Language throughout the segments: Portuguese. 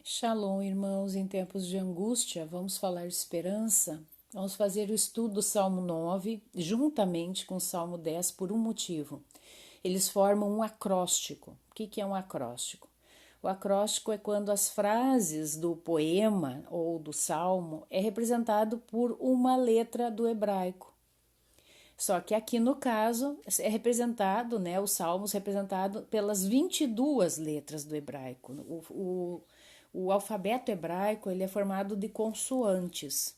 Shalom, irmãos, em tempos de angústia, vamos falar de esperança. Vamos fazer o estudo do Salmo 9, juntamente com o Salmo 10, por um motivo. Eles formam um acróstico. O que é um acróstico? O acróstico é quando as frases do poema ou do salmo é representado por uma letra do hebraico. Só que aqui no caso é representado, os salmos representados pelas 22 letras do hebraico. O alfabeto hebraico ele é formado de consoantes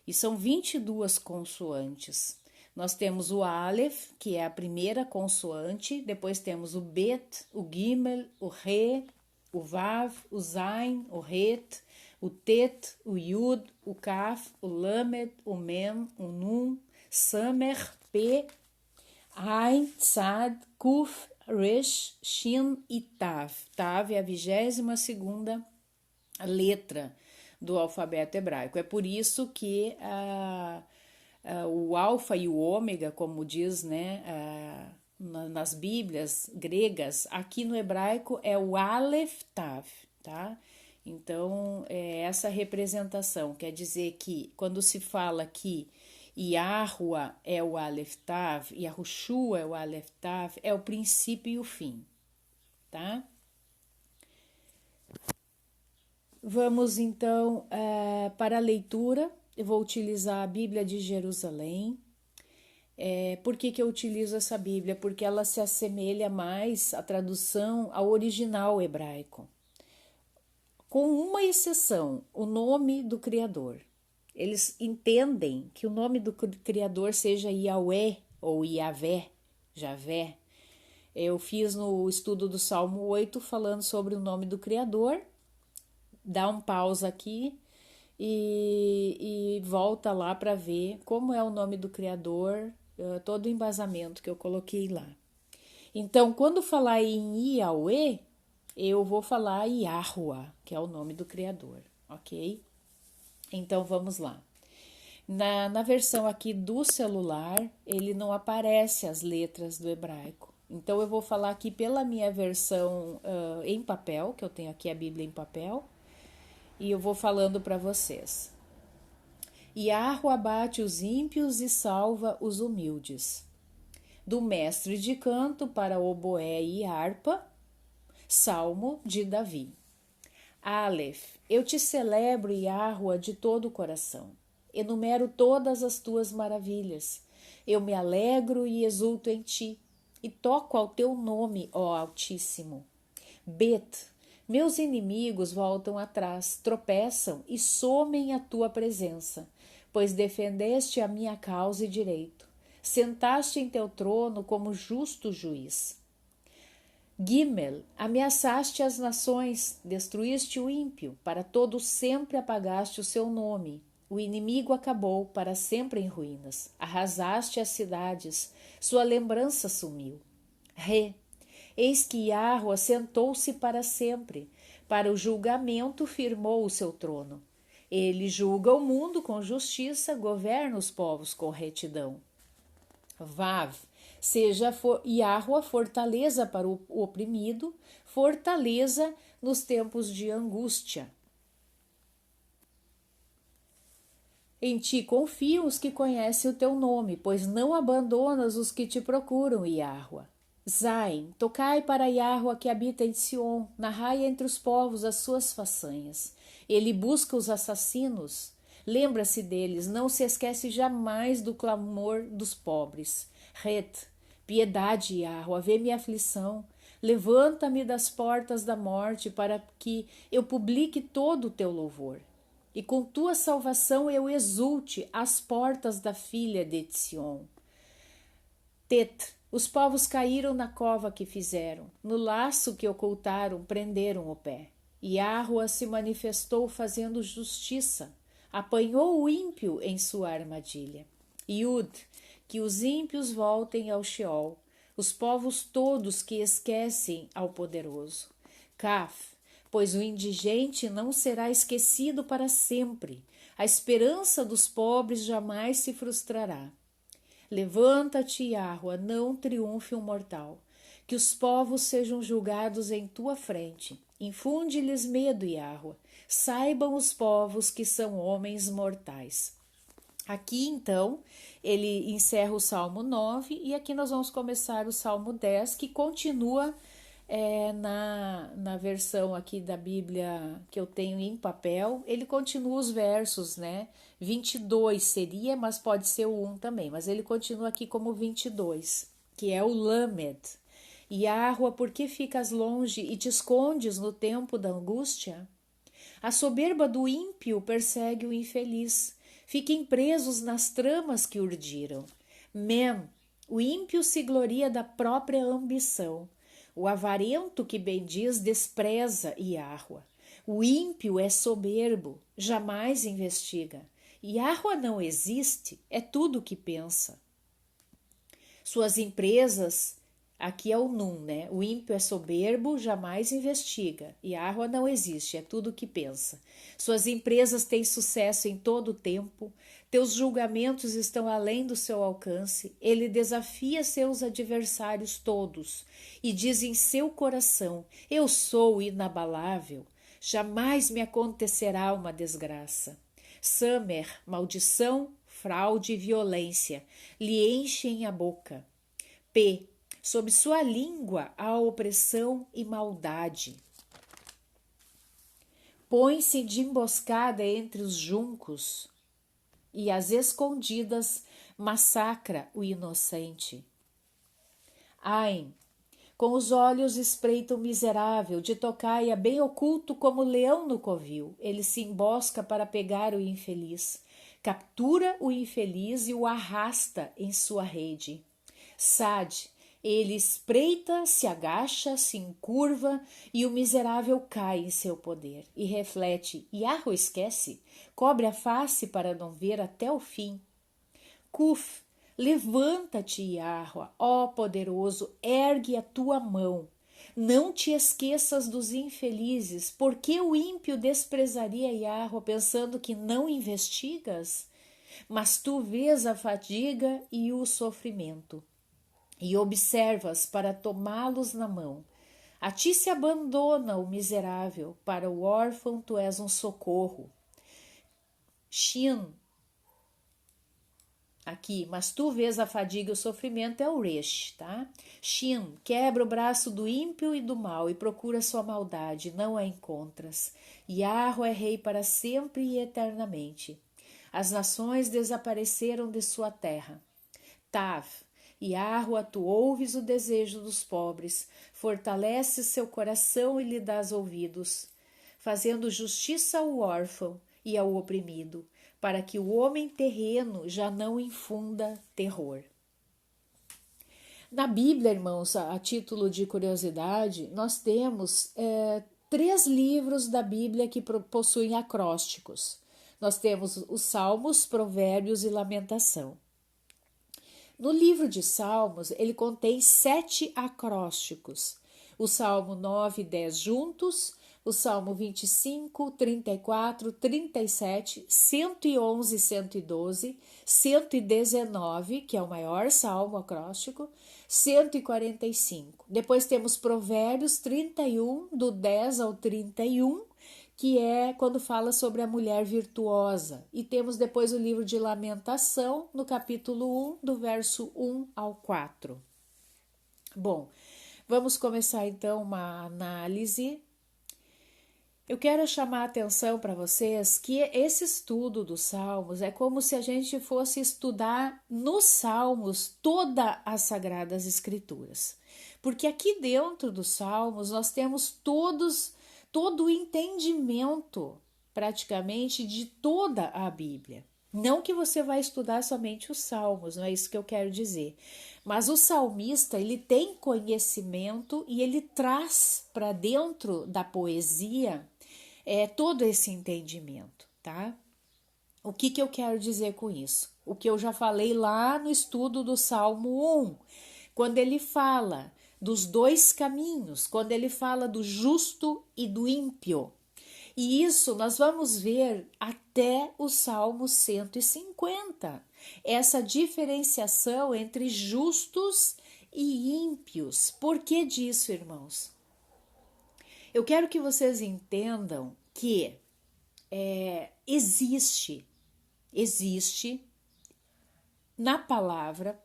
e são 22 consoantes. Nós temos o Aleph, que é a primeira consoante, depois temos o Bet, o Gimel, o Re, o Vav, o Zain, o Het, o Tet, o Yud, o Kaf, o Lamed, o Mem, o Nun, Samer, P, Ain, Tzad, Kuf, Resh, Shin e Tav. Tav é a 22ª letra do alfabeto hebraico. É por isso que o alfa e o ômega, como diz, nas Bíblias gregas, aqui no hebraico é o Aleph Tav, tá? Então, é essa representação quer dizer que quando se fala que Yahuwah é o Aleph Tav, Yahushua é o Aleph Tav, é o princípio e o fim, tá? Vamos então para a leitura. Eu vou utilizar a Bíblia de Jerusalém. Por que eu utilizo essa Bíblia? Porque ela se assemelha mais à tradução ao original hebraico. Com uma exceção, o nome do Criador. Eles entendem que o nome do Criador seja Yahweh ou Yahvé, Javé. Eu fiz no estudo do Salmo 8 falando sobre o nome do Criador. Dá um pausa aqui e volta lá para ver como é o nome do Criador, todo o embasamento que eu coloquei lá. Então, quando falar em Yahweh, eu vou falar Yahuwah, que é o nome do Criador, ok? Então, vamos lá. Na versão aqui do celular, ele não aparece as letras do hebraico. Então, eu vou falar aqui pela minha versão em papel, que eu tenho aqui a Bíblia em papel, e eu vou falando para vocês. Yahuwah abate os ímpios e salva os humildes. Do mestre de canto para oboé e harpa, Salmo de Davi. Aleph, eu te celebro, Yahuwah, de todo o coração. Enumero todas as tuas maravilhas. Eu me alegro e exulto em ti, e toco ao teu nome, ó Altíssimo. Bet, meus inimigos voltam atrás, tropeçam e somem a tua presença, pois defendeste a minha causa e direito. Sentaste em teu trono como justo juiz. Gimel, ameaçaste as nações, destruíste o ímpio, para todo sempre apagaste o seu nome. O inimigo acabou, para sempre em ruínas. Arrasaste as cidades, sua lembrança sumiu. Re, eis que Yahuwah sentou-se para sempre, para o julgamento firmou o seu trono. Ele julga o mundo com justiça, governa os povos com retidão. Vav, seja Yahuwah fortaleza para o oprimido, fortaleza nos tempos de angústia. Em ti confiam os que conhecem o teu nome, pois não abandonas os que te procuram, Yahuwah. Zain, tocai para Yahuwah que habita em Sion, narrai entre os povos as suas façanhas. Ele busca os assassinos, lembra-se deles, não se esquece jamais do clamor dos pobres. Het, piedade, Yahuwah, vê minha aflição. Levanta-me das portas da morte para que eu publique todo o teu louvor. E com tua salvação eu exulte às portas da filha de Sion. Tet, os povos caíram na cova que fizeram, no laço que ocultaram, prenderam o pé. Yahuwah se manifestou fazendo justiça, apanhou o ímpio em sua armadilha. Yud, que os ímpios voltem ao Sheol, os povos todos que esquecem ao poderoso. Kaf, pois o indigente não será esquecido para sempre, a esperança dos pobres jamais se frustrará. Levanta-te, Yahuwah, não triunfe um mortal. que os povos sejam julgados em tua frente. Infunde-lhes medo, Yahweh. Saibam os povos que são homens mortais. Aqui, então, ele encerra o Salmo 9 e aqui nós vamos começar o Salmo 10, que continua na versão aqui da Bíblia que eu tenho em papel, ele continua os versos, né? 22 seria, mas pode ser o 1 também, mas ele continua aqui como 22, que é o Lamed. Yahweh, por que ficas longe e te escondes no tempo da angústia? A soberba do ímpio persegue o infeliz. Fiquem presos nas tramas que urdiram. Mem, o ímpio se gloria da própria ambição. O avarento que bendiz despreza Yahweh. O ímpio é soberbo, jamais investiga. Yahweh não existe, é tudo o que pensa. Suas empresas, aqui é o Nun, né? O ímpio é soberbo, jamais investiga. Yahweh não existe, é tudo o que pensa. Suas empresas têm sucesso em todo o tempo. Teus julgamentos estão além do seu alcance. Ele desafia seus adversários todos e diz em seu coração: eu sou inabalável. Jamais me acontecerá uma desgraça. Samer, maldição, fraude e violência lhe enchem a boca. P, sob sua língua há opressão e maldade. Põe-se de emboscada entre os juncos e às escondidas massacra o inocente. Ain, com os olhos espreita o miserável, de tocaia bem oculto como leão no covil. Ele se embosca para pegar o infeliz, captura o infeliz e o arrasta em sua rede. Sad, ele espreita, se agacha, se encurva e o miserável cai em seu poder. E reflete, Yahweh esquece, cobre a face para não ver até o fim. Kuf, levanta-te, Yahweh, ó poderoso, ergue a tua mão. Não te esqueças dos infelizes, porque o ímpio desprezaria Yahweh pensando que não investigas? Mas tu vês a fadiga e o sofrimento, e observas para tomá-los na mão. A ti se abandona o miserável, para o órfão tu és um socorro. Shin, aqui, mas tu vês a fadiga e o sofrimento, é o Resh, tá? Shin, quebra o braço do ímpio e do mal e procura sua maldade, não a encontras. Yahweh é rei para sempre e eternamente. As nações desapareceram de sua terra. Tav, Yahweh, tu ouves o desejo dos pobres, fortaleces seu coração e lhe dás ouvidos, fazendo justiça ao órfão e ao oprimido, para que o homem terreno já não infunda terror. Na Bíblia, irmãos, a título de curiosidade, nós temos 3 livros da Bíblia que possuem acrósticos. Nós temos os Salmos, Provérbios e Lamentação. No livro de Salmos, ele contém 7 acrósticos. O Salmo 9 e 10 juntos, o Salmo 25, 34, 37, 111 e 112, 119, que é o maior salmo acróstico, 145. Depois temos Provérbios 31, do 10 ao 31, que é quando fala sobre a mulher virtuosa. E temos depois o livro de Lamentação, no capítulo 1, do verso 1 ao 4. Bom, vamos começar então uma análise. Eu quero chamar a atenção para vocês que esse estudo dos Salmos é como se a gente fosse estudar nos Salmos todas as Sagradas Escrituras. Porque aqui dentro dos Salmos nós temos todo o entendimento, praticamente, de toda a Bíblia. Não que você vai estudar somente os Salmos, não é isso que eu quero dizer. Mas o salmista, ele tem conhecimento e ele traz para dentro da poesia todo esse entendimento, tá? O que eu quero dizer com isso? O que eu já falei lá no estudo do Salmo 1, quando ele fala dos 2 caminhos, quando ele fala do justo e do ímpio. E isso nós vamos ver até o Salmo 150. Essa diferenciação entre justos e ímpios. Por que disso, irmãos? Eu quero que vocês entendam que existe na palavra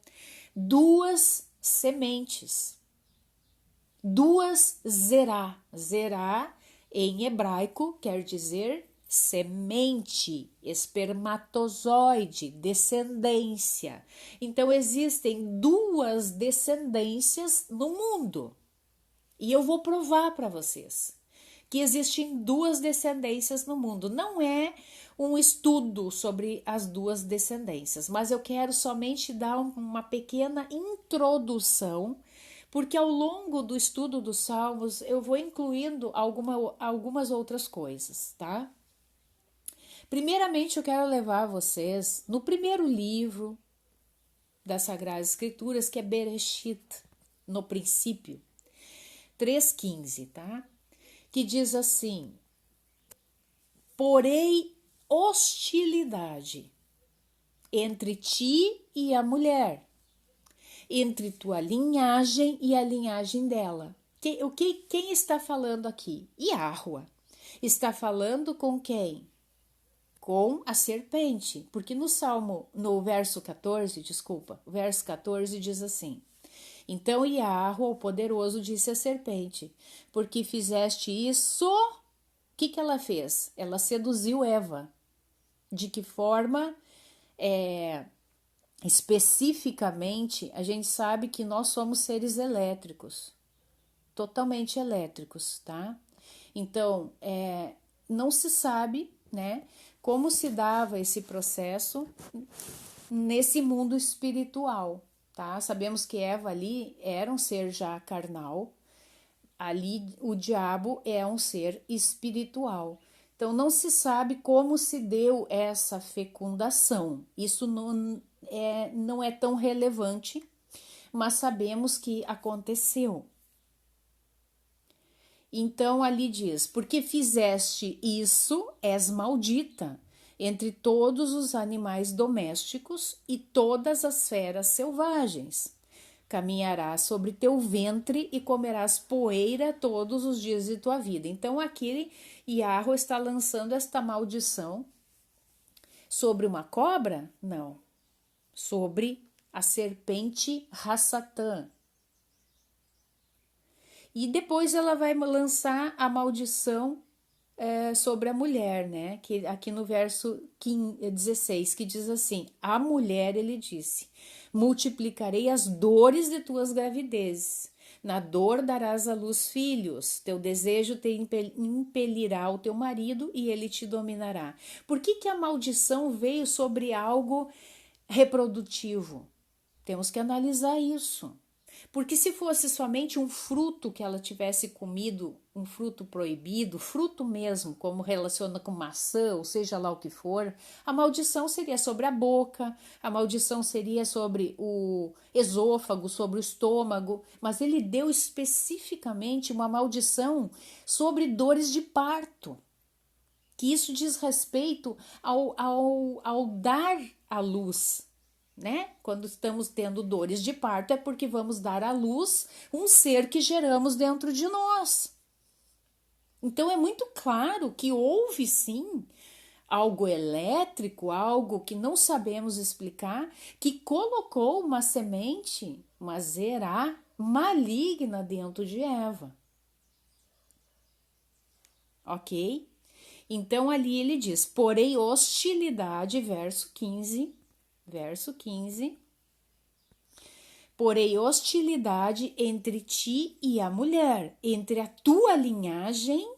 duas sementes, duas zerá. Zerá em hebraico quer dizer semente, espermatozoide, descendência. Então existem duas descendências no mundo. E eu vou provar para vocês que existem duas descendências no mundo. Não é um estudo sobre as duas descendências, mas eu quero somente dar uma pequena introdução, porque ao longo do estudo dos Salmos eu vou incluindo algumas outras coisas, tá? Primeiramente, eu quero levar vocês no primeiro livro das Sagradas Escrituras, que é Bereshit, no princípio, 3,15, tá? Que diz assim: porém hostilidade entre ti e a mulher, entre tua linhagem e a linhagem dela. Quem está falando aqui? Yahweh. Está falando com quem? Com a serpente, porque no verso 14 diz assim: então Yahweh, o poderoso, disse à serpente: porque fizeste isso, o que ela fez? Ela seduziu Eva. De que forma? Especificamente, a gente sabe que nós somos seres elétricos, totalmente elétricos, tá? Então, não se sabe, né, como se dava esse processo nesse mundo espiritual, tá? Sabemos que Eva ali era um ser já carnal, ali o diabo é um ser espiritual. Então não se sabe como se deu essa fecundação. Isso não é tão relevante, mas sabemos que aconteceu. Então ali diz: porque fizeste isso, és maldita entre todos os animais domésticos e todas as feras selvagens. Caminharás sobre teu ventre e comerás poeira todos os dias de tua vida. Então aqui Yahweh está lançando esta maldição sobre uma cobra? Não. Sobre a serpente Hassatã. E depois ela vai lançar a maldição sobre a mulher, né? Que aqui no verso 16, que diz assim: a mulher, ele disse: multiplicarei as dores de tuas gravidezes. Na dor darás à luz filhos. Teu desejo te impelirá o teu marido e ele te dominará. Por que a maldição veio sobre algo reprodutivo? Temos que analisar isso. Porque se fosse somente um fruto que ela tivesse comido, um fruto proibido, fruto mesmo, como relaciona com maçã, ou seja lá o que for, a maldição seria sobre a boca, a maldição seria sobre o esôfago, sobre o estômago, mas ele deu especificamente uma maldição sobre dores de parto, que isso diz respeito ao dar à luz, né? Quando estamos tendo dores de parto é porque vamos dar à luz um ser que geramos dentro de nós. Então é muito claro que houve sim algo elétrico, algo que não sabemos explicar, que colocou uma semente, uma zerá maligna dentro de Eva. Ok? Então ali ele diz: porém hostilidade, verso 15, porém hostilidade entre ti e a mulher, entre a tua linhagem,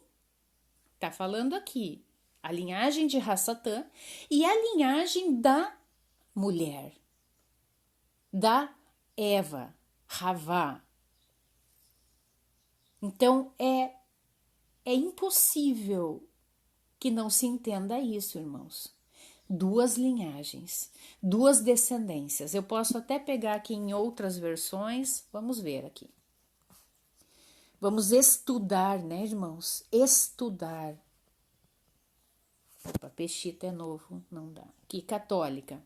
tá falando aqui, a linhagem de Hassatã e a linhagem da mulher, da Eva, Havá. Então é impossível que não se entenda isso, irmãos. Duas linhagens, duas descendências. Eu posso até pegar aqui em outras versões, vamos ver aqui. Vamos estudar, né, irmãos? Estudar. Opa, Peshita é novo, não dá. Aqui, católica.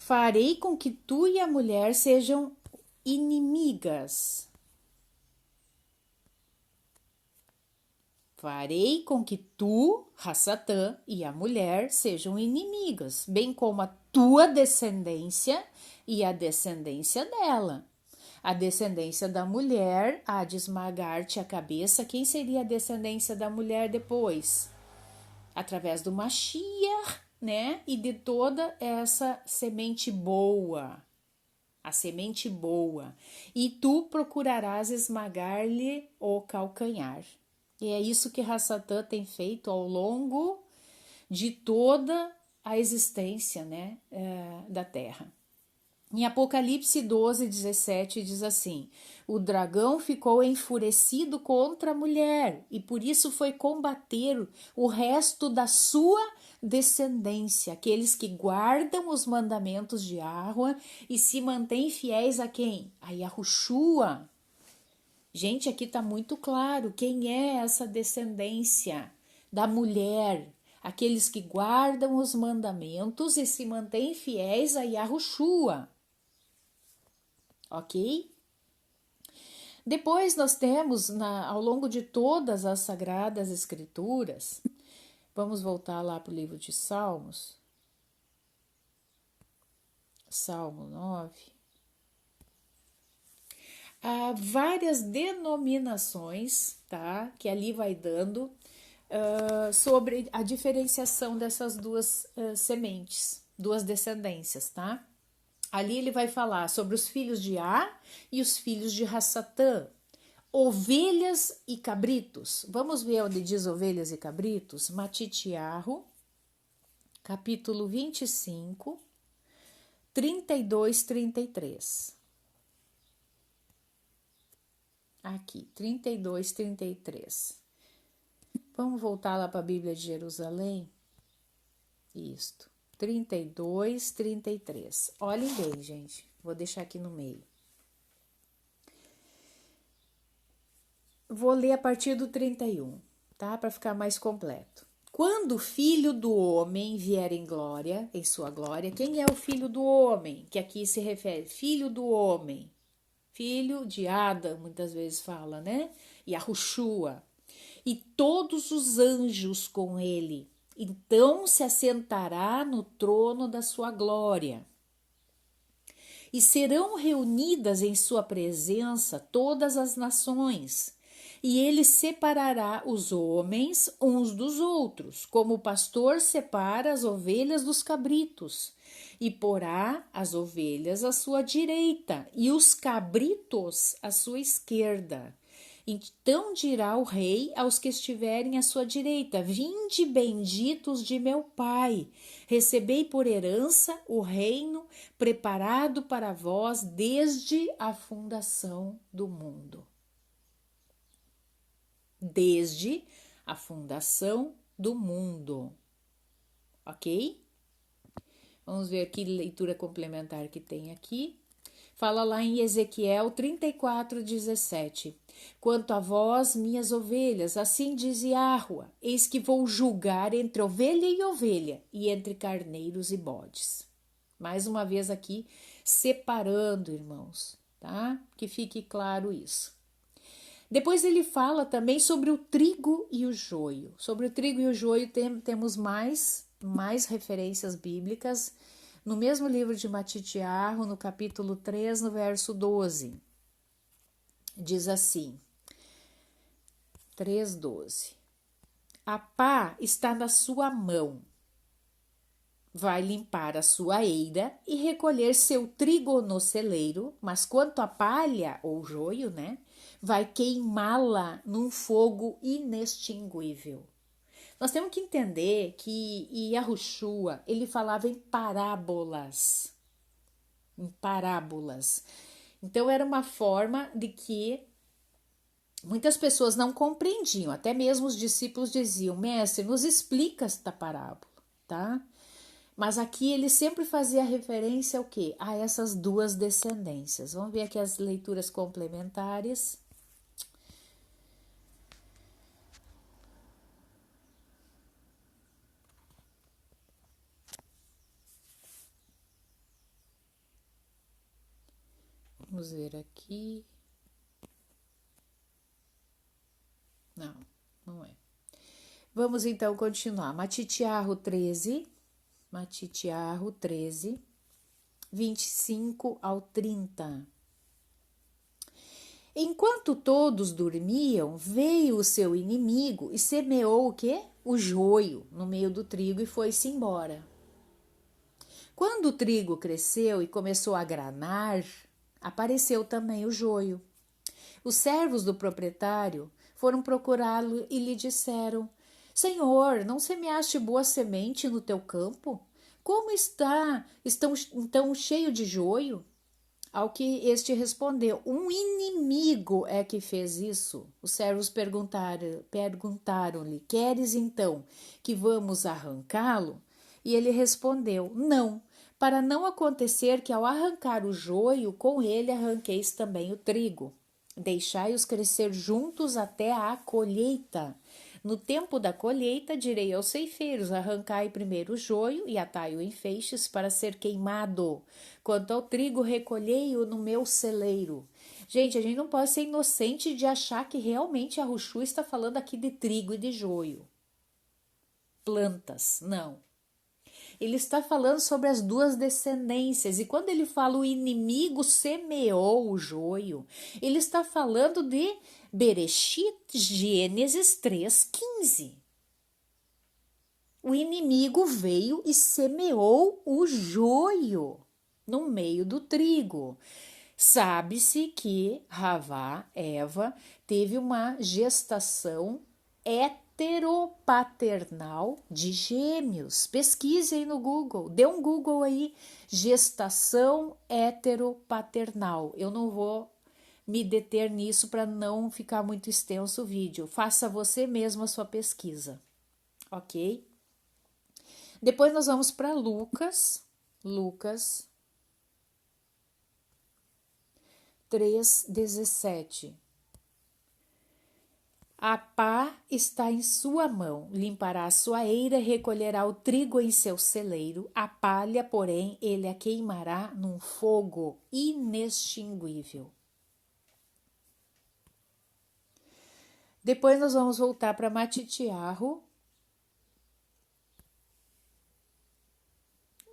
Farei com que tu e a mulher sejam inimigas. Farei com que tu, Hassatã, e a mulher sejam inimigas, bem como a tua descendência e a descendência dela. A descendência da mulher há de esmagar-te a cabeça. Quem seria a descendência da mulher depois? Através do Mashiach, né? E de toda essa semente boa. A semente boa. E tu procurarás esmagar-lhe o calcanhar. E é isso que Hassatã tem feito ao longo de toda a existência, né, da Terra. Em Apocalipse 12, 17 diz assim: o dragão ficou enfurecido contra a mulher e por isso foi combater o resto da sua descendência, aqueles que guardam os mandamentos de Yahweh e se mantêm fiéis a quem? A Yahushua. Gente, aqui está muito claro quem é essa descendência da mulher, aqueles que guardam os mandamentos e se mantêm fiéis a Yahushua. Ok? Depois nós temos, ao longo de todas as Sagradas Escrituras, vamos voltar lá para o livro de Salmos, Salmo 9, há várias denominações, tá? Que ali vai dando sobre a diferenciação dessas duas sementes, duas descendências, tá? Ali ele vai falar sobre os filhos de Á e os filhos de Hassatã, ovelhas e cabritos. Vamos ver onde diz ovelhas e cabritos? Matitiarro, capítulo 25, 32, 33. Aqui, 32, 33. Vamos voltar lá para a Bíblia de Jerusalém? Isto. 32, 33. Olhem bem, gente. Vou deixar aqui no meio. Vou ler a partir do 31, tá? Para ficar mais completo. Quando o filho do homem vier em glória, em sua glória, quem é o filho do homem? Que aqui se refere, filho do homem. Filho de Adão, muitas vezes fala, né? Yahushua. E todos os anjos com ele. Então se assentará no trono da sua glória. E serão reunidas em sua presença todas as nações. E ele separará os homens uns dos outros, como o pastor separa as ovelhas dos cabritos. E porá as ovelhas à sua direita e os cabritos à sua esquerda. Então dirá o rei aos que estiverem à sua direita: vinde benditos de meu pai, recebei por herança o reino preparado para vós desde a fundação do mundo. Desde a fundação do mundo. Ok? Vamos ver aqui, leitura complementar que tem aqui. Fala lá em Ezequiel 34, 17. Quanto a vós, minhas ovelhas, assim diz Yahweh, eis que vou julgar entre ovelha e ovelha, e entre carneiros e bodes. Mais uma vez aqui, separando, irmãos, tá? Que fique claro isso. Depois ele fala também sobre o trigo e o joio. Sobre o trigo e o joio temos mais referências bíblicas no mesmo livro de Matitiarro, no capítulo 3, no verso 12. Diz assim, 3:12. A pá está na sua mão. Vai limpar a sua eira e recolher seu trigo no celeiro, mas quanto à palha, ou joio, né? Vai queimá-la num fogo inextinguível. Nós temos que entender que Yahushua, ele falava em parábolas. Em parábolas. Então, era uma forma de que muitas pessoas não compreendiam. Até mesmo os discípulos diziam, mestre, nos explica esta parábola, tá? Mas aqui ele sempre fazia referência ao quê? A essas duas descendências. Vamos ver aqui as leituras complementares. Vamos ver aqui. Não, não é. Vamos então continuar. Matitiarro 13, 25 ao 30. Enquanto todos dormiam, veio o seu inimigo e semeou o quê? O joio no meio do trigo e foi-se embora. Quando o trigo cresceu e começou a granar, apareceu também o joio. Os servos do proprietário foram procurá-lo e lhe disseram: Senhor, não semeaste boa semente no teu campo? Como estão então cheio de joio? Ao que este respondeu: Um inimigo é que fez isso. Os servos perguntaram-lhe: Queres então que vamos arrancá-lo? E ele respondeu: Não, para não acontecer que ao arrancar o joio, com ele arranqueis também o trigo. Deixai-os crescer juntos até a colheita. No tempo da colheita, direi aos ceifeiros: arrancai primeiro o joio e atai-o em feixes para ser queimado. Quanto ao trigo, recolhei-o no meu celeiro. Gente, a gente não pode ser inocente de achar que realmente a Ruchu está falando aqui de trigo e de joio. Plantas, não. Ele está falando sobre as duas descendências. E quando ele fala o inimigo semeou o joio, ele está falando de Bereshit, Gênesis 3:15. O inimigo veio e semeou o joio no meio do trigo. Sabe-se que Havá, Eva, teve uma gestação heteropaternal de gêmeos. Pesquise aí no Google, dê um Google aí, gestação heteropaternal. Eu não vou me deter nisso para não ficar muito extenso o vídeo. Faça você mesmo a sua pesquisa, ok? Depois nós vamos para Lucas 3:17. A pá está em sua mão, limpará a sua eira, recolherá o trigo em seu celeiro, a palha, porém, ele a queimará num fogo inextinguível. Depois nós vamos voltar para Matitiarro.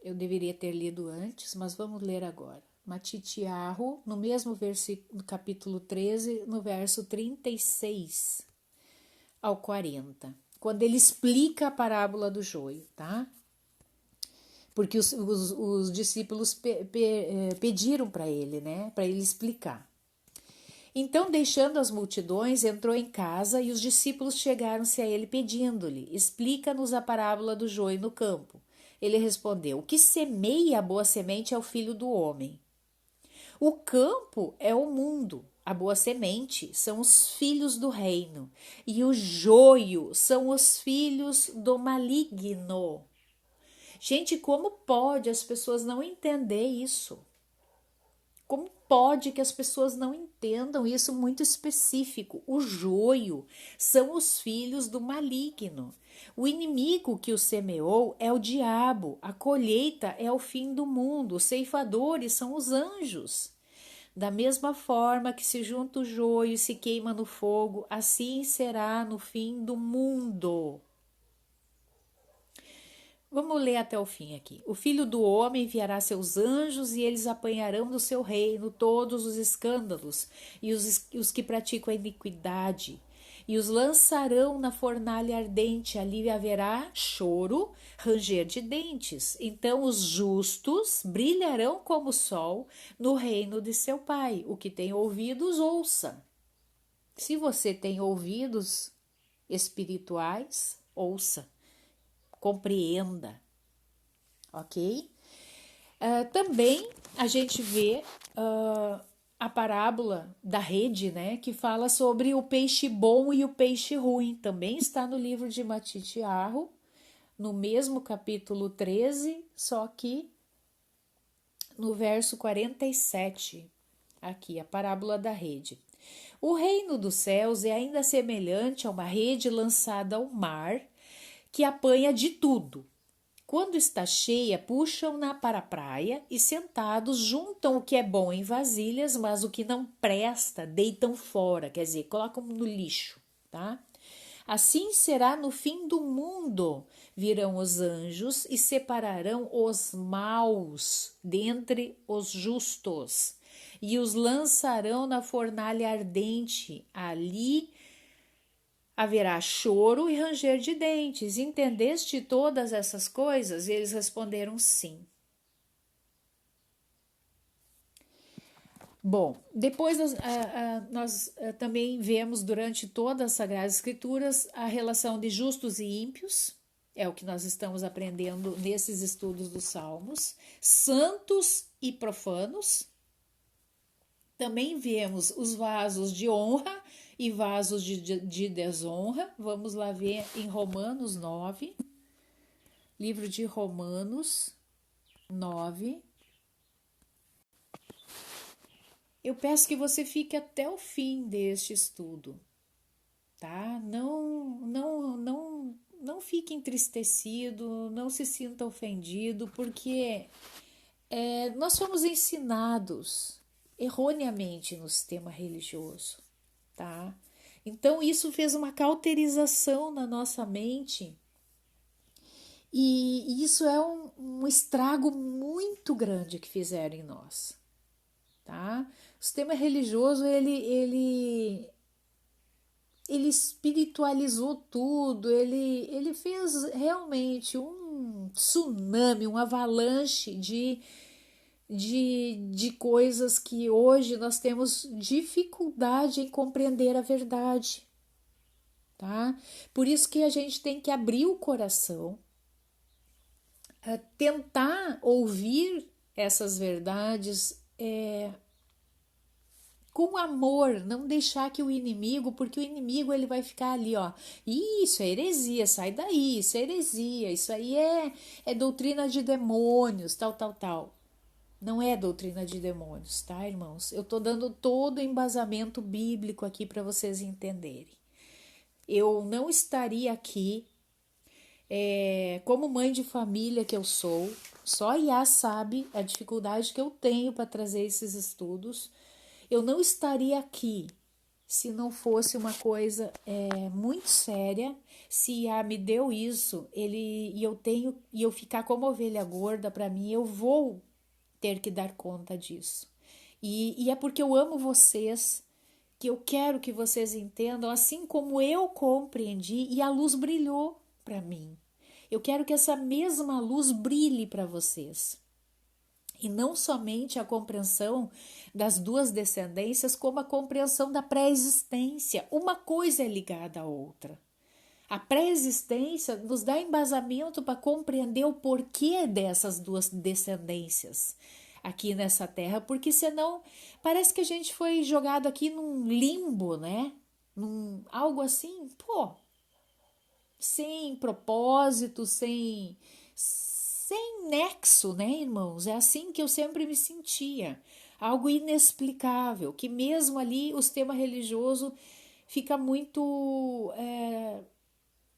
Eu deveria ter lido antes, mas vamos ler agora. Matitiarro, no mesmo versículo, capítulo 13, no verso 36 ao 40, quando ele explica a parábola do joio, tá? Porque os discípulos pediram para ele, né? Para ele explicar. Então, deixando as multidões, entrou em casa e os discípulos chegaram-se a ele pedindo-lhe: Explica-nos a parábola do joio no campo. Ele respondeu: O que semeia a boa semente é o filho do homem. O campo é o mundo, a boa semente são os filhos do reino, e o joio são os filhos do maligno. Gente, como pode as pessoas não entender isso? Como pode que as pessoas não entendam isso muito específico? O joio são os filhos do maligno. O inimigo que o semeou é o diabo. A colheita é o fim do mundo. Os ceifadores são os anjos. Da mesma forma que se junta o joio e se queima no fogo, assim será no fim do mundo. Vamos ler até o fim aqui. O filho do homem enviará seus anjos e eles apanharão do seu reino todos os escândalos e os que praticam a iniquidade e os lançarão na fornalha ardente. Ali haverá choro, ranger de dentes. Então os justos brilharão como o sol no reino de seu Pai. O que tem ouvidos, ouça. Se você tem ouvidos espirituais, ouça. Compreenda, ok? Também a gente vê a parábola da rede, né? Que fala sobre o peixe bom e o peixe ruim. Também está no livro de Matitiarro, no mesmo capítulo 13, só que no verso 47, aqui, a parábola da rede. O reino dos céus é ainda semelhante a uma rede lançada ao mar, que apanha de tudo. Quando está cheia, puxam-na para a praia e, sentados, juntam o que é bom em vasilhas, mas o que não presta deitam fora, quer dizer, colocam no lixo, tá? Assim será no fim do mundo. Virão os anjos e separarão os maus dentre os justos e os lançarão na fornalha ardente. Ali haverá choro e ranger de dentes. Entendeste todas essas coisas? E eles responderam sim. Bom, depois nós também vemos durante todas as Sagradas Escrituras a relação de justos e ímpios, é o que nós estamos aprendendo nesses estudos dos Salmos, santos e profanos. Também vemos os vasos de honra e vasos de desonra. Vamos lá ver em Romanos 9, livro de Romanos 9. Eu peço que você fique até o fim deste estudo, tá? Não fique entristecido, não se sinta ofendido, porque nós fomos ensinados erroneamente no sistema religioso, tá? Então isso fez uma cauterização na nossa mente e isso é um estrago muito grande que fizeram em nós, tá? O sistema religioso ele espiritualizou tudo, ele fez realmente um tsunami, uma avalanche de coisas que hoje nós temos dificuldade em compreender a verdade, tá? Por isso que a gente tem que abrir o coração, tentar ouvir essas verdades com amor, não deixar que o inimigo, porque o inimigo ele vai ficar ali, ó, isso é heresia, sai daí, isso é heresia, isso aí é doutrina de demônios, tal. Não é doutrina de demônios, tá, irmãos? Eu tô dando todo o embasamento bíblico aqui para vocês entenderem. Eu não estaria aqui como mãe de família que eu sou, só Iá sabe a dificuldade que eu tenho para trazer esses estudos. Eu não estaria aqui se não fosse uma coisa muito séria. Se Iá me deu isso, e eu ficar como ovelha gorda, para mim, eu vou ter que dar conta disso. E é porque eu amo vocês, que eu quero que vocês entendam, assim como eu compreendi e a luz brilhou para mim. Eu quero que essa mesma luz brilhe para vocês. E não somente a compreensão das duas descendências, como a compreensão da pré-existência. Uma coisa é ligada à outra. A pré-existência nos dá embasamento para compreender o porquê dessas duas descendências aqui nessa terra, porque senão parece que a gente foi jogado aqui num limbo, né? Algo assim, sem propósito, sem nexo, né, irmãos? É assim que eu sempre me sentia. Algo inexplicável, que mesmo ali o sistema religioso fica muito,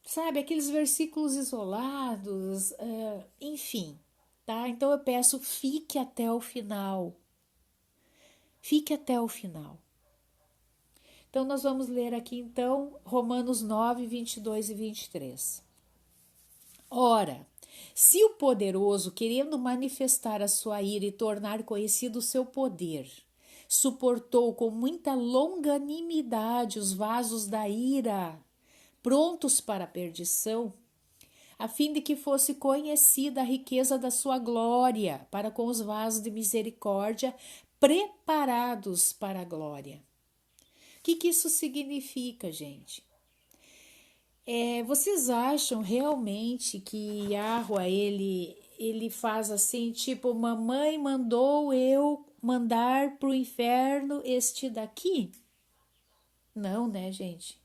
sabe, aqueles versículos isolados, enfim, tá? Então eu peço, fique até o final. Fique até o final. Então nós vamos ler aqui então Romanos 9, 22 e 23. Ora, se o poderoso, querendo manifestar a sua ira e tornar conhecido o seu poder, suportou com muita longanimidade os vasos da ira, prontos para a perdição, a fim de que fosse conhecida a riqueza da sua glória para com os vasos de misericórdia preparados para a glória. O que isso significa, gente? Vocês acham realmente que Yahweh, ele faz assim, tipo, mamãe mandou eu mandar pro inferno este daqui? Não, né, gente?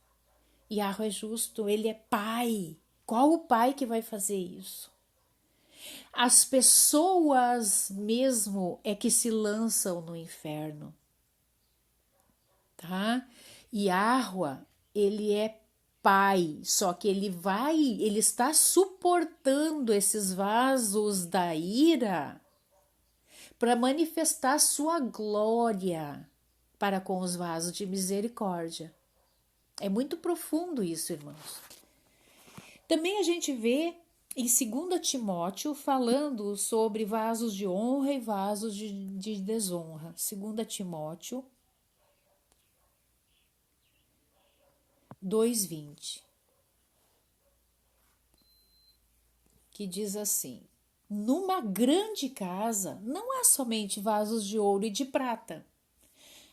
Yahweh é justo, ele é pai. Qual o pai que vai fazer isso? As pessoas mesmo é que se lançam no inferno, tá? Yahweh, ele é pai, só que ele está suportando esses vasos da ira para manifestar sua glória para com os vasos de misericórdia. É muito profundo isso, irmãos. Também a gente vê em 2 Timóteo falando sobre vasos de honra e vasos de desonra. 2 Timóteo 2:20, que diz assim: numa grande casa não há somente vasos de ouro e de prata,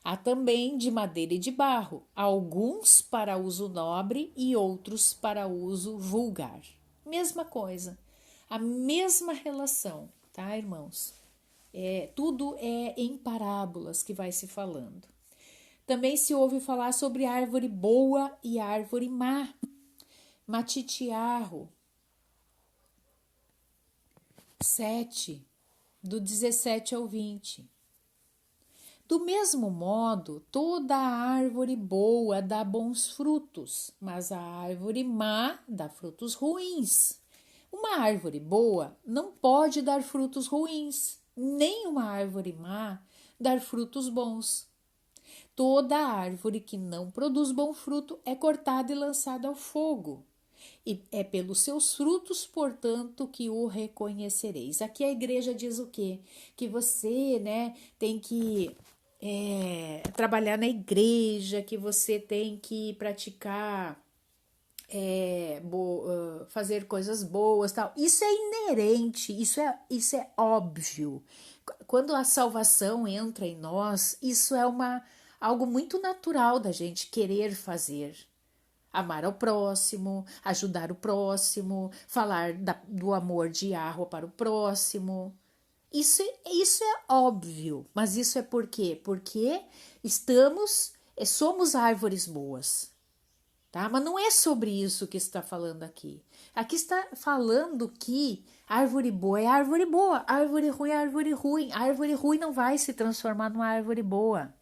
há também de madeira e de barro, alguns para uso nobre e outros para uso vulgar. Mesma coisa, a mesma relação, tá, irmãos? Tudo é em parábolas que vai se falando. Também se ouve falar sobre árvore boa e árvore má. Matitiarro 7, do 17 ao 20. Do mesmo modo, toda árvore boa dá bons frutos, mas a árvore má dá frutos ruins. Uma árvore boa não pode dar frutos ruins, nem uma árvore má dar frutos bons. Toda árvore que não produz bom fruto é cortada e lançada ao fogo. E é pelos seus frutos, portanto, que o reconhecereis. Aqui a igreja diz o quê? Que você, né, tem que trabalhar na igreja, que você tem que praticar, fazer coisas boas, tal. Isso é inerente, isso é óbvio. Quando a salvação entra em nós, isso é algo muito natural da gente querer fazer. Amar ao próximo, ajudar o próximo, falar do amor de Yahweh para o próximo. Isso é óbvio, mas isso é por quê? Porque somos árvores boas, tá? Mas não é sobre isso que está falando aqui. Aqui está falando que árvore boa é árvore boa, árvore ruim é árvore ruim. Árvore ruim não vai se transformar numa árvore boa.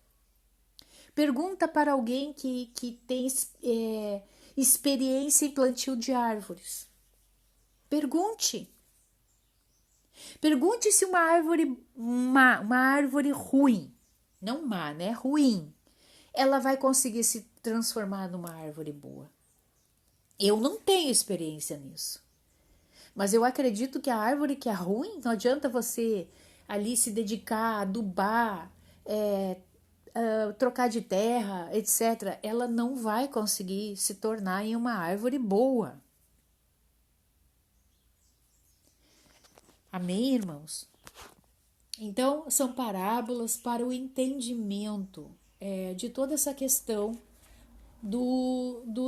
Pergunta para alguém que tem experiência em plantio de árvores. Pergunte. Pergunte se uma árvore má, uma árvore ruim, não má, né? Ruim, ela vai conseguir se transformar numa árvore boa. Eu não tenho experiência nisso. Mas eu acredito que a árvore que é ruim, não adianta você ali se dedicar, adubar, trocar de terra, etc. Ela não vai conseguir se tornar em uma árvore boa. Amém, irmãos? Então, são parábolas para o entendimento de toda essa questão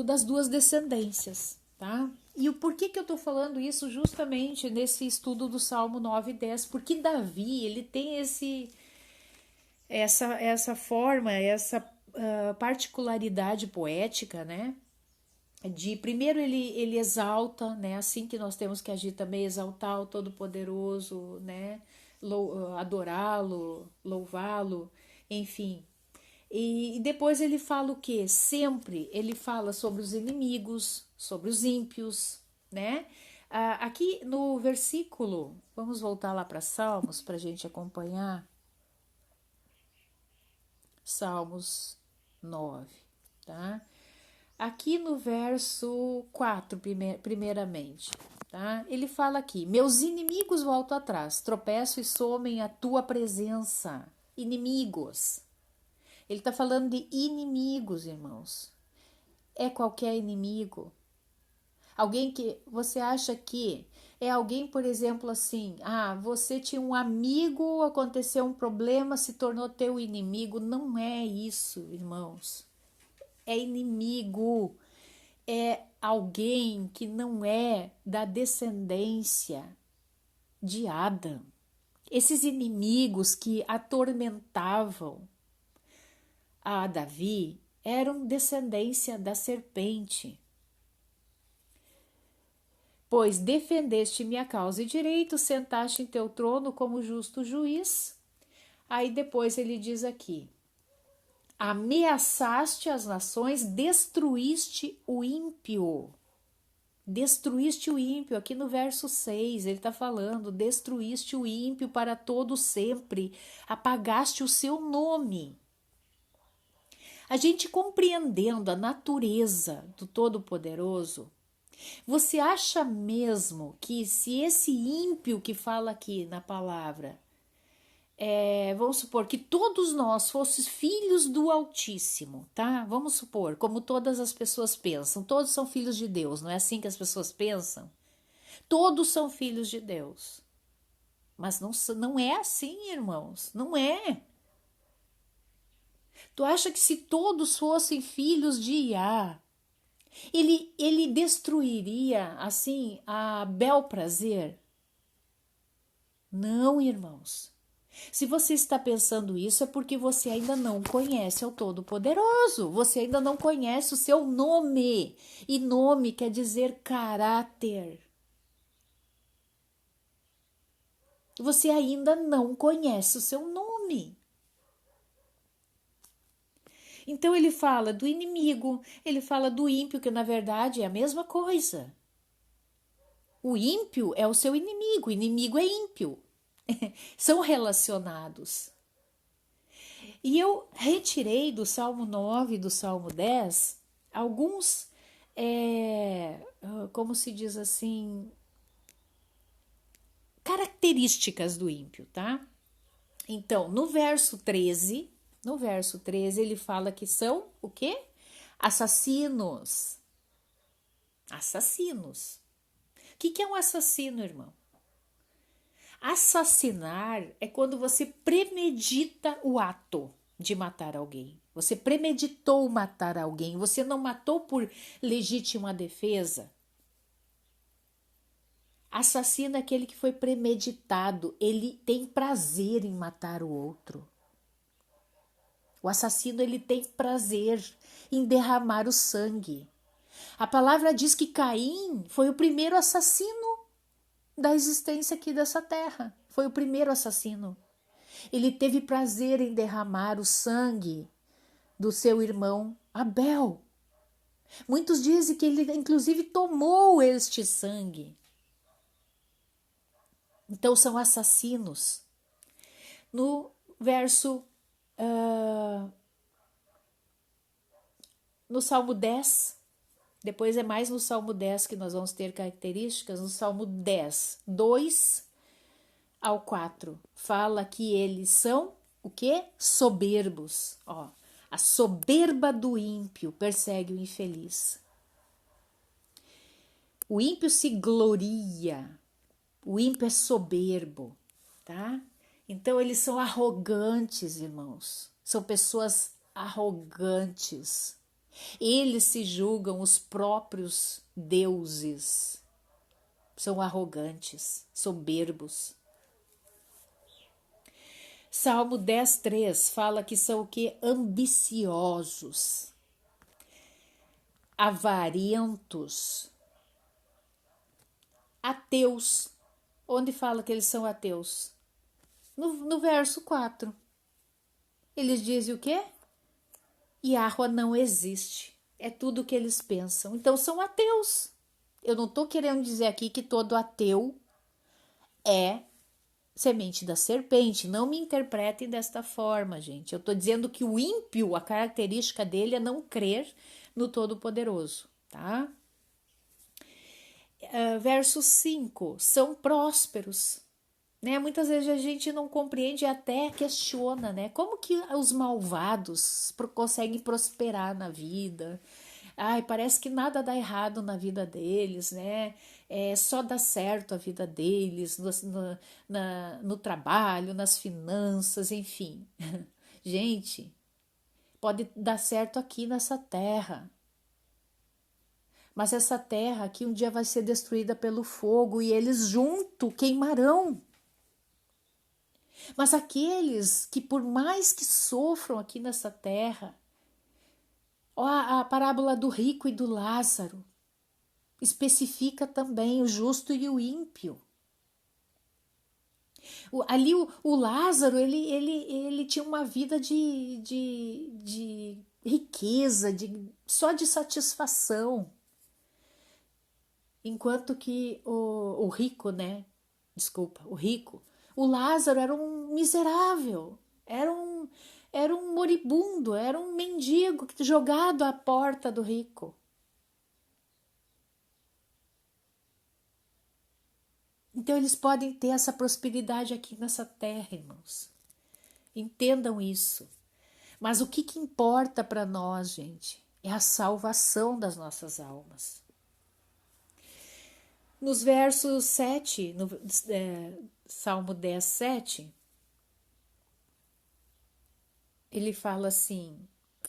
das duas descendências, tá? E o porquê que eu tô falando isso justamente nesse estudo do Salmo 9 e 10? Porque Davi, ele tem essa forma, essa particularidade poética, né? Primeiro ele exalta, né? Assim que nós temos que agir também, exaltar o Todo-Poderoso, né? Adorá-lo, louvá-lo, enfim. E depois ele fala o quê? Sempre ele fala sobre os inimigos, sobre os ímpios, né? Aqui no versículo, vamos voltar lá para Salmos para a gente acompanhar. Salmos 9, tá? Aqui no verso 4, primeiramente, tá? Ele fala aqui: meus inimigos voltam atrás, tropeço e somem a tua presença. Inimigos. Ele está falando de inimigos, irmãos. É qualquer inimigo. Alguém que você acha que é alguém, por exemplo, assim, você tinha um amigo, aconteceu um problema, se tornou teu inimigo. Não é isso, irmãos. É inimigo. É alguém que não é da descendência de Adão. Esses inimigos que atormentavam a Davi eram descendência da serpente. Pois defendeste minha causa e direito, sentaste em teu trono como justo juiz. Aí depois ele diz aqui: Ameaçaste as nações, destruíste o ímpio. Destruíste o ímpio, aqui no verso 6, ele está falando, destruíste o ímpio para todo sempre, apagaste o seu nome. A gente compreendendo a natureza do Todo-Poderoso, você acha mesmo que se esse ímpio que fala aqui na palavra, vamos supor que todos nós fôssemos filhos do Altíssimo, tá? Vamos supor, como todas as pessoas pensam, todos são filhos de Deus, não é assim que as pessoas pensam? Todos são filhos de Deus. Mas não é assim, irmãos, não é. Tu acha que se todos fossem filhos de Iá, ele destruiria assim a bel prazer? Não, irmãos. Se você está pensando isso, é porque você ainda não conhece ao Todo-Poderoso. Você ainda não conhece o seu nome. E nome quer dizer caráter. Você ainda não conhece o seu nome. Então ele fala do inimigo, ele fala do ímpio, que na verdade é a mesma coisa. O ímpio é o seu inimigo, o inimigo é ímpio. São relacionados. E eu retirei do Salmo 9 e do Salmo 10 alguns, como se diz assim, características do ímpio, tá? Então, no verso 13 ele fala que são o quê? Assassinos. Assassinos. O que é um assassino, irmão? Assassinar é quando você premedita o ato de matar alguém. Você premeditou matar alguém. Você não matou por legítima defesa. Assassino é aquele que foi premeditado. Ele tem prazer em matar o outro. O assassino, ele tem prazer em derramar o sangue. A palavra diz que Caim foi o primeiro assassino da existência aqui dessa terra. Foi o primeiro assassino. Ele teve prazer em derramar o sangue do seu irmão Abel. Muitos dizem que ele inclusive tomou este sangue. Então são assassinos. No verso no Salmo 10, depois é mais no Salmo 10 que nós vamos ter características, no Salmo 10, 2 ao 4, fala que eles são o quê? Soberbos. Ó, a soberba do ímpio persegue o infeliz. O ímpio se gloria, o ímpio é soberbo, tá? Então eles são arrogantes, irmãos. São pessoas arrogantes. Eles se julgam os próprios deuses. São arrogantes, soberbos. Salmo 10:3 fala que são o que? Ambiciosos, avarentos, ateus. Onde fala que eles são ateus? No verso 4. Eles dizem o quê? Yahweh não existe. É tudo o que eles pensam. Então são ateus. Eu não estou querendo dizer aqui que todo ateu é semente da serpente. Não me interpretem desta forma, gente. Eu estou dizendo que o ímpio, a característica dele é não crer no Todo-Poderoso, tá? Verso 5. São prósperos. Né? Muitas vezes a gente não compreende e até questiona, né? Como que os malvados conseguem prosperar na vida? Ai, parece que nada dá errado na vida deles, né? Só dá certo a vida deles, no trabalho, nas finanças, enfim. Gente, pode dar certo aqui nessa terra. Mas essa terra aqui um dia vai ser destruída pelo fogo e eles junto queimarão. Mas aqueles que por mais que sofram aqui nessa terra, ó, a parábola do rico e do Lázaro especifica também o justo e o ímpio. Ali o Lázaro, ele tinha uma vida de riqueza, só de satisfação. Enquanto que o rico, né? Desculpa, o rico. O Lázaro era um miserável, era um moribundo, era um mendigo jogado à porta do rico. Então eles podem ter essa prosperidade aqui nessa terra, irmãos. Entendam isso. Mas o que importa para nós, gente, é a salvação das nossas almas. Nos versos 7, Salmo 10, 7, ele fala assim: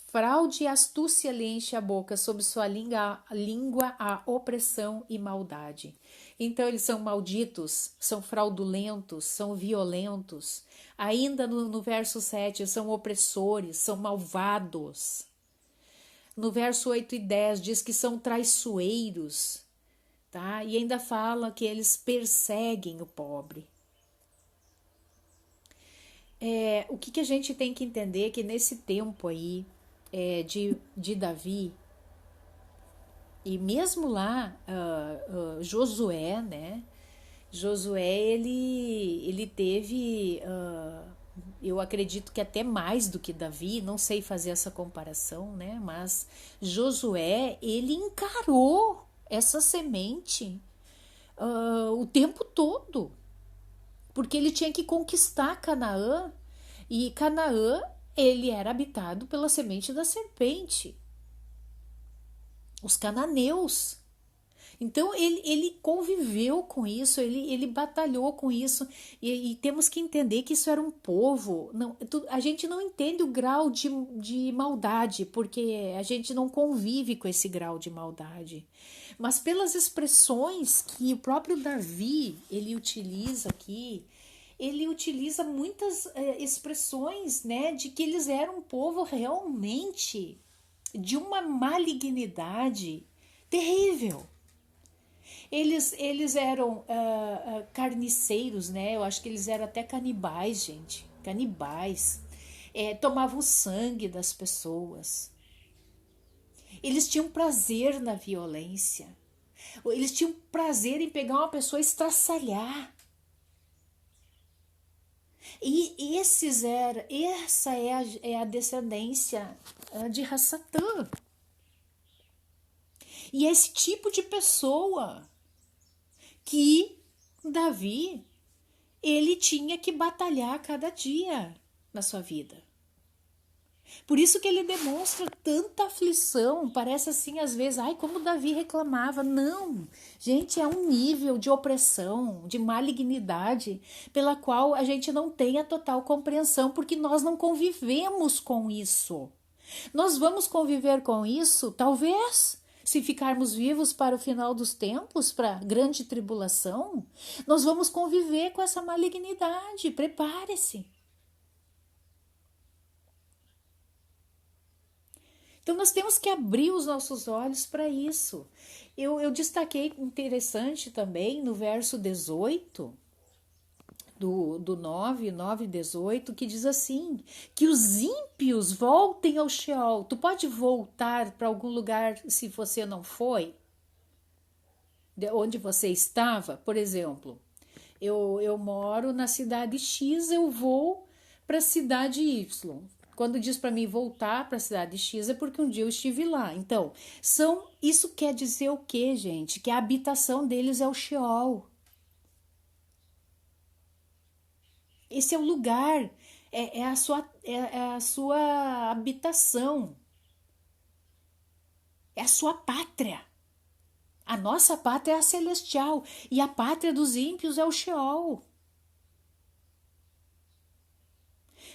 fraude e astúcia lhe enche a boca, sob sua língua a opressão e maldade. Então eles são malditos, são fraudulentos, são violentos. Ainda no verso 7, são opressores, são malvados. No verso 8 e 10 diz que são traiçoeiros, tá? E ainda fala que eles perseguem o pobre. O que a gente tem que entender é que nesse tempo aí de Davi, e mesmo lá Josué, né? Josué, ele teve, eu acredito que até mais do que Davi, não sei fazer essa comparação, né? Mas Josué, ele encarou essa semente o tempo todo, porque ele tinha que conquistar Canaã, e Canaã, ele era habitado pela semente da serpente, os cananeus. Então ele conviveu com isso, ele batalhou com isso, e temos que entender que isso era um povo. Não, a gente não entende o grau de maldade, porque a gente não convive com esse grau de maldade. Mas pelas expressões que o próprio Davi ele utiliza aqui, ele utiliza muitas expressões, né, de que eles eram um povo realmente de uma malignidade terrível. Eles eram carniceiros, né? Eu acho que eles eram até canibais, gente. Canibais. Tomavam o sangue das pessoas. Eles tinham prazer na violência. Eles tinham prazer em pegar uma pessoa e estraçalhar. E essa é a descendência de Rassatã. E esse tipo de pessoa que Davi, ele tinha que batalhar cada dia na sua vida. Por isso que ele demonstra tanta aflição, parece assim às vezes, ai, como Davi reclamava. Não, gente, é um nível de opressão, de malignidade, pela qual a gente não tem a total compreensão, porque nós não convivemos com isso. Nós vamos conviver com isso, talvez, se ficarmos vivos para o final dos tempos, para a grande tribulação, nós vamos conviver com essa malignidade, prepare-se. Então nós temos que abrir os nossos olhos para isso. Eu destaquei interessante também no verso 18, do 9 e 18, que diz assim, que os ímpios voltem ao Sheol. Tu pode voltar para algum lugar se você não foi? De onde você estava? Por exemplo, eu moro na cidade X, eu vou para a cidade Y. Quando diz para mim voltar para a cidade X é porque um dia eu estive lá. Então, isso quer dizer o quê, gente? Que a habitação deles é o Sheol. Esse é o lugar, é a sua habitação, é a sua pátria. A nossa pátria é a celestial e a pátria dos ímpios é o Sheol.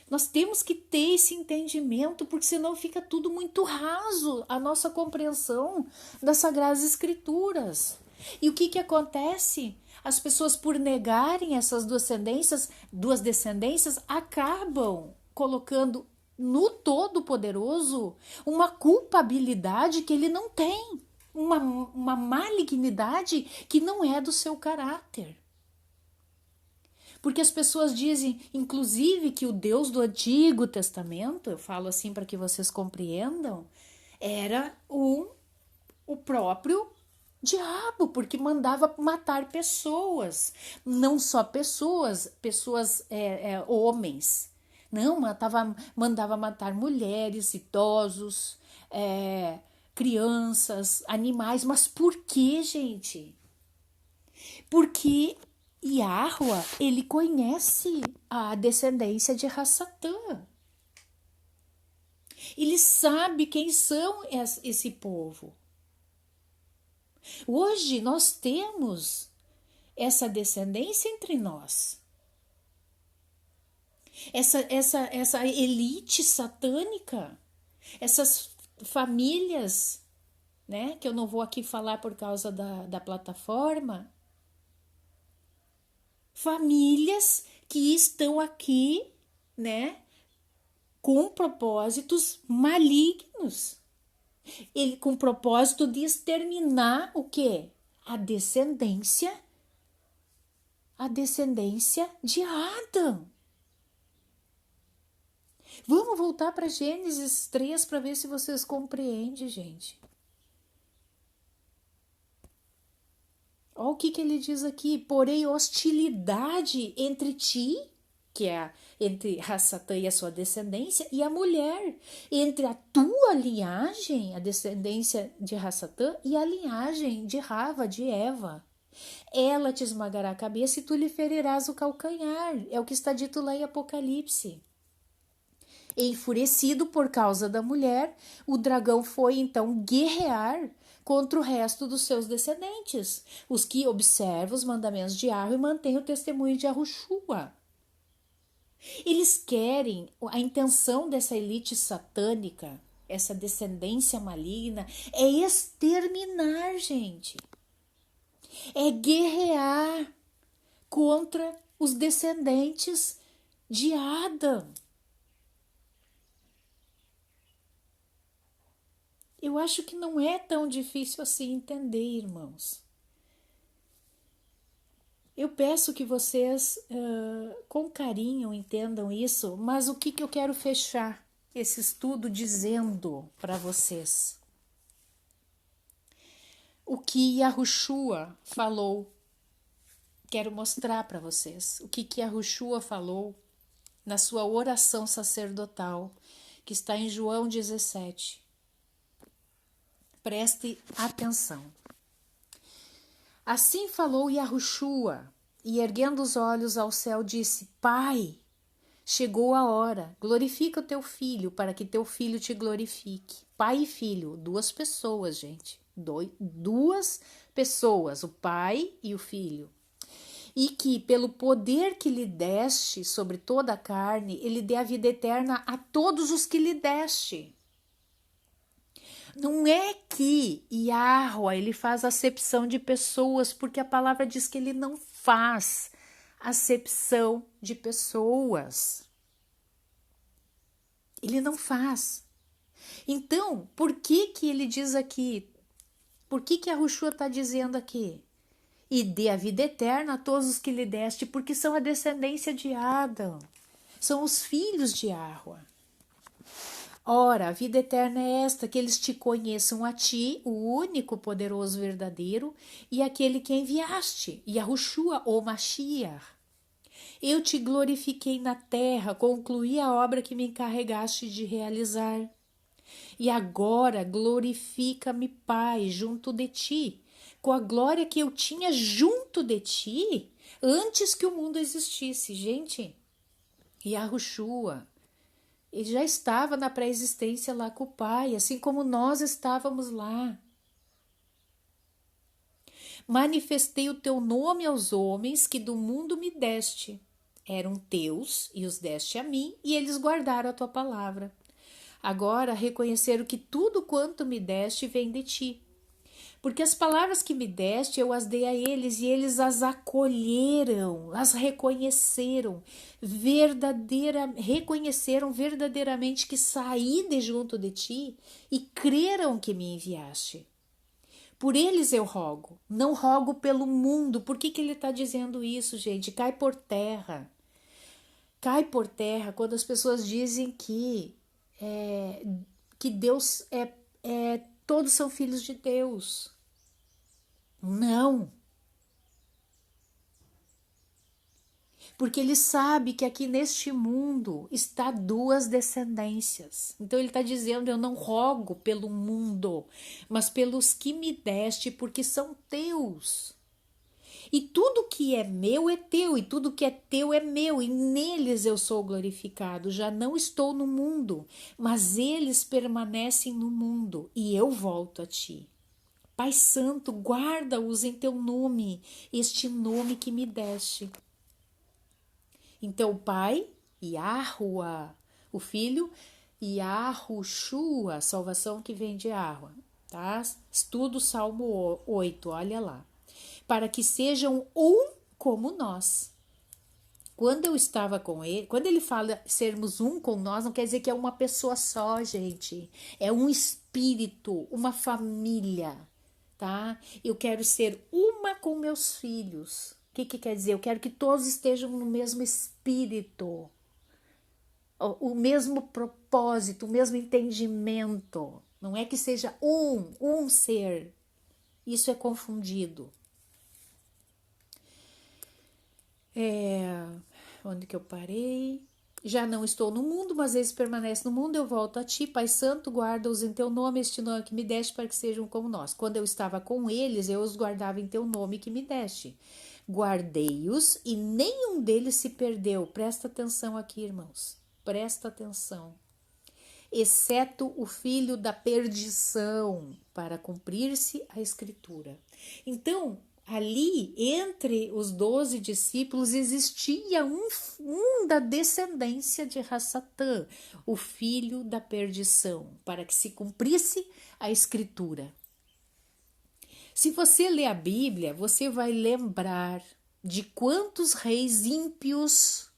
Nós temos que ter esse entendimento, porque senão fica tudo muito raso, a nossa compreensão das Sagradas Escrituras. E o que acontece? As pessoas, por negarem essas duas descendências, acabam colocando no Todo-Poderoso uma culpabilidade que ele não tem, uma malignidade que não é do seu caráter. Porque as pessoas dizem, inclusive, que o Deus do Antigo Testamento, eu falo assim para que vocês compreendam, era o próprio diabo, porque mandava matar pessoas. Não só pessoas, homens. Não, mandava matar mulheres, idosos, crianças, animais. Mas por que, gente? Porque Yahweh, ele conhece a descendência de Rassatã. Ele sabe quem são esse povo. Hoje nós temos essa descendência entre nós. Essa elite satânica, essas famílias, né, que eu não vou aqui falar por causa da plataforma, famílias que estão aqui, né, com propósitos malignos, com o propósito de exterminar o quê? A descendência de Adão. Vamos voltar para Gênesis 3 para ver se vocês compreendem, gente. Olha o que ele diz aqui. Porém, hostilidade entre ti, que é entre Rassatã e a sua descendência, e a mulher, entre a tua linhagem, a descendência de Rassatã, e a linhagem de Rava, de Eva. Ela te esmagará a cabeça e tu lhe ferirás o calcanhar. É o que está dito lá em Apocalipse. Enfurecido por causa da mulher, o dragão foi então guerrear contra o resto dos seus descendentes, os que observam os mandamentos de Yahweh e mantêm o testemunho de Yahushua. Eles querem, a intenção dessa elite satânica, essa descendência maligna, é exterminar, gente. É guerrear contra os descendentes de Adão. Eu acho que não é tão difícil assim entender, irmãos. Eu peço que vocês, com carinho, entendam isso, mas o que eu quero fechar esse estudo dizendo para vocês? O que Yahushua falou, quero mostrar para vocês o que Yahushua falou na sua oração sacerdotal, que está em João 17. Preste atenção. Assim falou Yahushua, e erguendo os olhos ao céu disse: Pai, chegou a hora, glorifica o teu filho, para que teu filho te glorifique. Pai e filho, duas pessoas, gente. Duas pessoas, o pai e o filho. E que, pelo poder que lhe deste sobre toda a carne, ele dê a vida eterna a todos os que lhe deste. Não é que Yahweh, ele faz acepção de pessoas, porque a palavra diz que ele não faz acepção de pessoas. Ele não faz. Então, por que ele diz aqui? Por que Yahushua está dizendo aqui? E dê a vida eterna a todos os que lhe deste, porque são a descendência de Adão. São os filhos de Yahweh. Ora, a vida eterna é esta, que eles te conheçam a ti, o único poderoso verdadeiro, e aquele que enviaste, Yahushua, ou Mashiach. Eu te glorifiquei na terra, concluí a obra que me encarregaste de realizar. E agora glorifica-me, Pai, junto de ti, com a glória que eu tinha junto de ti, antes que o mundo existisse. Gente, Yahushua, ele já estava na pré-existência lá com o Pai, assim como nós estávamos lá. Manifestei o teu nome aos homens que do mundo me deste. Eram teus e os deste a mim, e eles guardaram a tua palavra. Agora reconheceram que tudo quanto me deste vem de ti. Porque as palavras que me deste eu as dei a eles, e eles as acolheram, as reconheceram, reconheceram verdadeiramente que saí de junto de ti e creram que me enviaste. Por eles eu rogo, não rogo pelo mundo. Por que ele está dizendo isso, gente? Cai por terra. Cai por terra quando as pessoas dizem que Deus todos são filhos de Deus. Não. Porque ele sabe que aqui neste mundo está duas descendências. Então ele está dizendo: eu não rogo pelo mundo, mas pelos que me deste, porque são teus. E tudo que é meu é teu, e tudo que é teu é meu, e neles eu sou glorificado. Já não estou no mundo, mas eles permanecem no mundo, e eu volto a ti. Pai Santo, guarda-os em teu nome, este nome que me deste. Então o pai, Yahuwah, o filho, Yahushua, salvação que vem de Yahua, tá? Estudo Salmo 8, olha lá. Para que sejam um como nós. Quando eu estava com ele, quando ele fala sermos um com nós, não quer dizer que é uma pessoa só, gente. É um espírito, uma família, tá? Eu quero ser uma com meus filhos. O que quer dizer? Eu quero que todos estejam no mesmo espírito, o mesmo propósito, o mesmo entendimento. Não é que seja um ser. Isso é confundido. Onde que eu parei? Já não estou no mundo, mas eles permanecem no mundo, eu volto a ti, Pai Santo, guarda-os em teu nome, este nome que me deste, para que sejam como nós. Quando eu estava com eles, eu os guardava em teu nome que me deste. Guardei-os e nenhum deles se perdeu. Presta atenção aqui, irmãos. Presta atenção. Exceto o filho da perdição, para cumprir-se a escritura. Então, ali, entre os 12 discípulos, existia um da descendência de Rassatã, o filho da perdição, para que se cumprisse a escritura. Se você ler a Bíblia, você vai lembrar de quantos reis ímpios,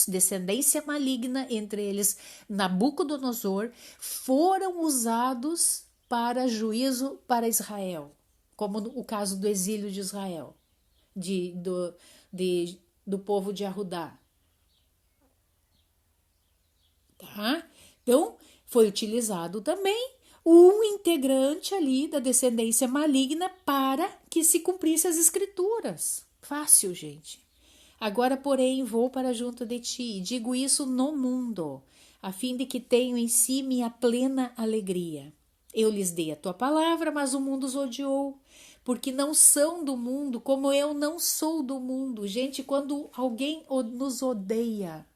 descendência maligna, entre eles Nabucodonosor, foram usados para juízo para Israel, como o caso do exílio de Israel, do povo de Arudá. Tá? Então, foi utilizado também um integrante ali da descendência maligna para que se cumprisse as escrituras. Fácil, gente. Agora, porém, vou para junto de ti, e digo isso no mundo, a fim de que tenham em si minha plena alegria. Eu lhes dei a tua palavra, mas o mundo os odiou, porque não são do mundo, como eu não sou do mundo. Gente, quando alguém nos odeia,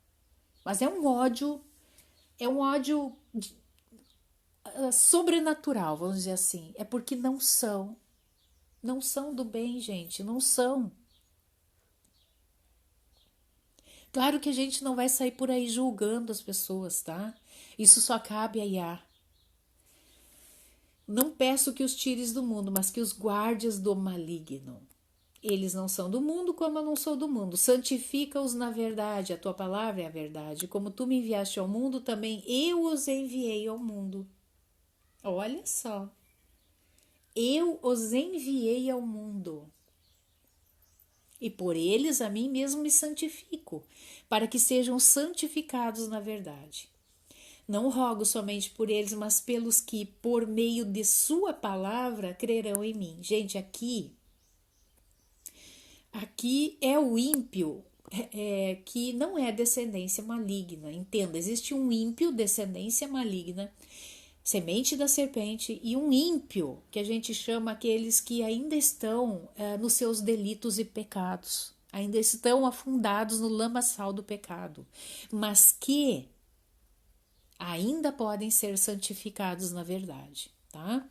mas é um ódio sobrenatural, vamos dizer assim. É porque não são do bem, gente, não são. Claro que a gente não vai sair por aí julgando as pessoas, tá? Isso só cabe a Yah. Não peço que os tires do mundo, mas que os guardes do maligno. Eles não são do mundo, como eu não sou do mundo. Santifica-os na verdade, a tua palavra é a verdade. Como tu me enviaste ao mundo, também eu os enviei ao mundo. Olha só. Eu os enviei ao mundo. E por eles a mim mesmo me santifico, para que sejam santificados na verdade. Não rogo somente por eles, mas pelos que, por meio de sua palavra, crerão em mim. Gente, aqui é o ímpio, que não é descendência maligna. Entenda, existe um ímpio, descendência maligna, semente da serpente, e um ímpio, que a gente chama aqueles que ainda estão nos seus delitos e pecados, ainda estão afundados no lamaçal do pecado, mas que ainda podem ser santificados na verdade, tá?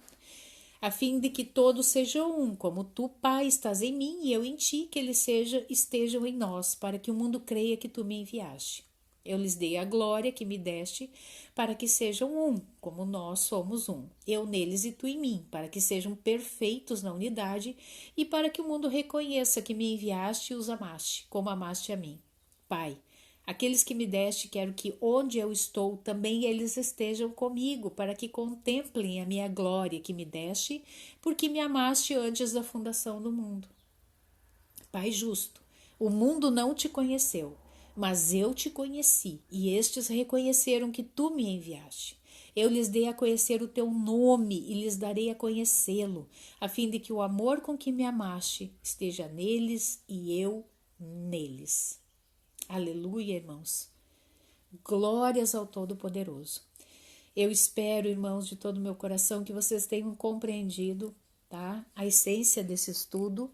A fim de que todos sejam um, como tu, Pai, estás em mim e eu em ti, que eles estejam em nós, para que o mundo creia que tu me enviaste. Eu lhes dei a glória que me deste, para que sejam um, como nós somos um. Eu neles e tu em mim, para que sejam perfeitos na unidade e para que o mundo reconheça que me enviaste e os amaste, como amaste a mim. Pai, Aqueles que me deste, quero que onde eu estou, também eles estejam comigo, para que contemplem a minha glória que me deste, porque me amaste antes da fundação do mundo. Pai justo, o mundo não te conheceu, mas eu te conheci, e estes reconheceram que tu me enviaste. Eu lhes dei a conhecer o teu nome e lhes darei a conhecê-lo, a fim de que o amor com que me amaste esteja neles e eu neles. Aleluia, irmãos. Glórias ao Todo-Poderoso. Eu espero, irmãos, de todo o meu coração, que vocês tenham compreendido, tá? A essência desse estudo.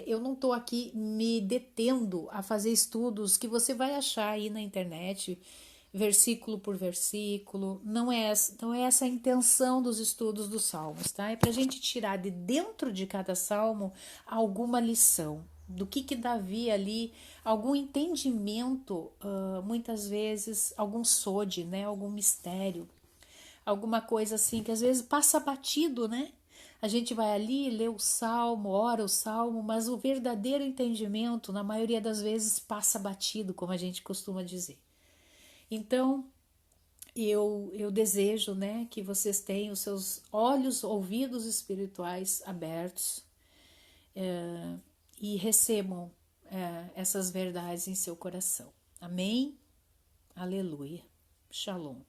Eu não estou aqui me detendo a fazer estudos que você vai achar aí na internet, versículo por versículo. Não é essa a intenção dos estudos dos salmos, tá? É para a gente tirar de dentro de cada salmo alguma lição. Do que Davi ali, algum entendimento, muitas vezes, algum sode, né? Algum mistério, alguma coisa assim que às vezes passa batido, né? A gente vai ali, lê o salmo, ora o salmo, mas o verdadeiro entendimento, na maioria das vezes, passa batido, como a gente costuma dizer. Então, eu desejo, né, que vocês tenham os seus olhos, ouvidos espirituais abertos e recebam essas verdades em seu coração. Amém? Aleluia. Shalom.